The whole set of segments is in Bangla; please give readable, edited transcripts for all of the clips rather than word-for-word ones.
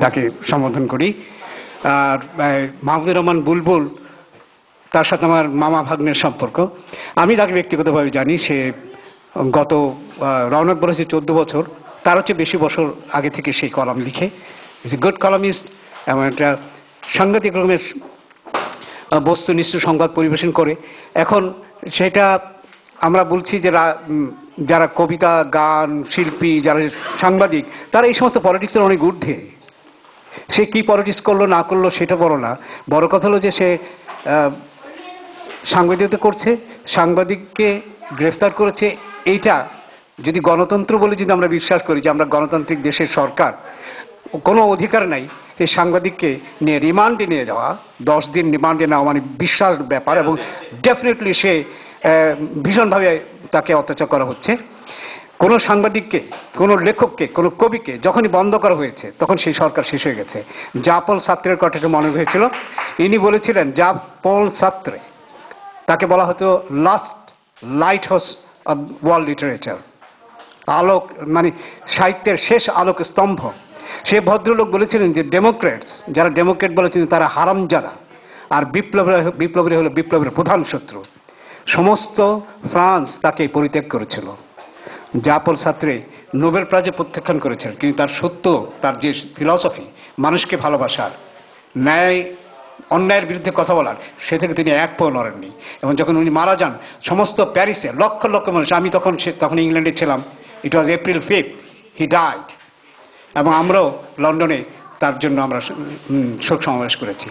তাকে সম্বোধন করি। আর মাহমুদুর রহমান বুলবুল, তার সাথে আমার মামা ভাগ্নের সম্পর্ক। আমি তাকে ব্যক্তিগতভাবে জানি। সে গত রওনক বলেছে 14 বছর, তার হচ্ছে বেশি বছর আগে থেকে সেই কলাম লিখে। ইজ এ গুড কলামিস্ট এবং একটা সাংঘাতিক রকমের বস্তুনিষ্ঠ সংবাদ পরিবেশন করে। এখন সেটা আমরা বলছি যে যারা কবিতা, গান, শিল্পী, যারা সাংবাদিক, তারা এই সমস্ত পলিটিক্সের অনেক ঊর্ধ্বে। সে কি পলিটিক্স করলো না করলো সেটা বড় না, বড় কথা হলো যে সে সাংবাদিকতা করছে, সাংবাদিককে গ্রেফতার করেছে। এইটা যদি গণতন্ত্র বলে যদি আমরা বিশ্বাস করি যে আমরা গণতান্ত্রিক দেশের সরকার, কোনো অধিকার নাই এই সাংবাদিককে নিয়ে রিমান্ডে নিয়ে যাওয়া। 10 দিন রিমান্ডে নেওয়া মানে বিশাল ব্যাপার, এবং ডেফিনেটলি সে ভীষণভাবে তাকে অত্যাচার করা হচ্ছে। কোনো সাংবাদিককে, কোনো লেখককে, কোনো কবিকে যখনই বন্ধ করা হয়েছে তখন সেই সরকার শেষ হয়ে গেছে। জা পল সার্ত্রের কথাটা মনে হয়েছিল। ইনি বলেছিলেন, জা পল সার্ত্রে, তাকে বলা হতো last lighthouse of world literature, আলোক মানে সাহিত্যের শেষ আলোক স্তম্ভ। সে ভদ্রলোক বলেছিলেন যে ডেমোক্রেটস, যারা ডেমোক্রেট বলেছেন তারা হারামজাদা, আর বিপ্লবীরা হলো বিপ্লবের প্রধান শত্রু। সমস্ত ফ্রান্স তাকে পরিত্যাগ করেছিল। জা পল সার্ত্রে নোবেল প্রাইজে প্রত্যাখ্যান করেছেন, কিন্তু তার সত্য, তার যে ফিলসফি, মানুষকে ভালোবাসার, ন্যায় অন্যায়ের বিরুদ্ধে কথা বলার, সে থেকে তিনি এক পাও নড়েননি। এবং যখন উনি মারা যান, সমস্ত প্যারিসে লক্ষ লক্ষ মানুষ, আমি তখন ইংল্যান্ডে ছিলাম, ইট ওয়াজ April 5th, হি ডাইড। এবং আমরাও লন্ডনে তার জন্য আমরা শোক সমাবেশ করেছি।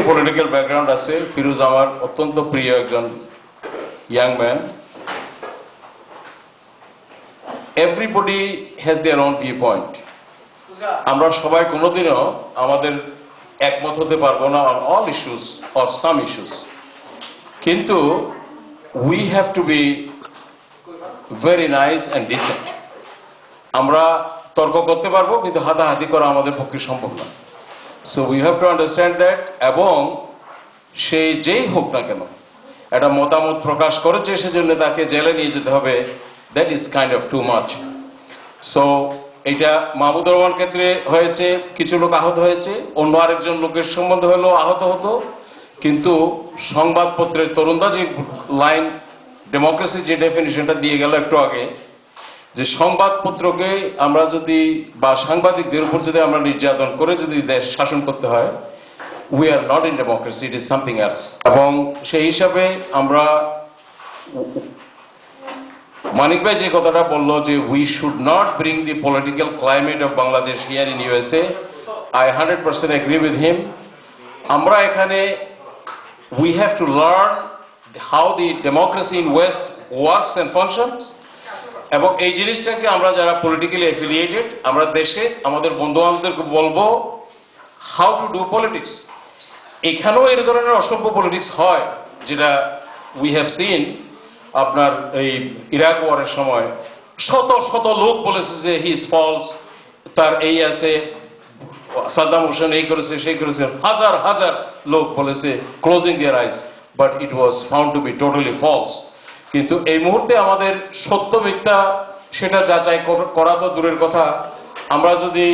পলিটিক্যাল ব্যাকগ্রাউন্ড আছে। ফিরোজ আমার অত্যন্ত প্রিয় একজন young man. Everybody has their own viewpoint. আমরা সবাই কোনোদিনও আমাদের একমত হতে পারবো না on all issues or some issues, কিন্তু we have to be very nice and decent. আমরা তর্ক করতে পারবো, কিন্তু হাতাহাতি করা আমাদের পক্ষে সম্ভব না। So we have to understand that. এবং সে যেই হোক না কেন, একটা মতামত প্রকাশ করেছে সেজন্য তাকে জেলে নিয়ে যেতে হবে, that is kind of too much. So এটা মাহমুদুর রহমান ক্ষেত্রে হয়েছে, কিছু লোক আহত হয়েছে, অন্য আরেকজন লোকের সম্বন্ধে হলেও আহত হতো। কিন্তু সংবাদপত্রের তরুণদা যে লাইন, ডেমোক্রেসির যে ডেফিনিশনটা দিয়ে গেল একটু আগে, যে সংবাদপত্রকে আমরা যদি বা সাংবাদিকদের উপর যদি আমরা নির্যাতন করে যদি দেশ শাসন করতে হয়, we are not in democracy, it is something else. এবং সেই হিসাবে আমরা, মানিক ভাই যে কথাটা বললো যে we should not bring the political climate of Bangladesh here in USA, I 100% agree with him. আমরা এখানে we have to learn how the democracy in West works and functions. এবং এই জিনিসটাকে আমরা যারা পলিটিক্যালি অ্যাফিলিয়েটেড, আমরা দেশে আমাদের বন্ধু বান্ধবদেরকে বলবো হাউ টু ডু পলিটিক্স। এখানেও এই ধরনের অসভ্য পলিটিক্স হয়, যেটা উই হ্যাভ সিন। আপনার এই ইরাক ওয়ারের সময় শত শত লোক বলেছে যে হি ইজ ফলস, তার এই আছে, সাদ্দাম হোসেন এই করেছে সেই করেছে, হাজার হাজার লোক বলেছে closing their eyes, but it was found to be totally false. কিন্তু এই মুহূর্তে আমাদের সত্য মিথ্যা সেটা যাচাই করা তো দূরের কথা, আমরা যদি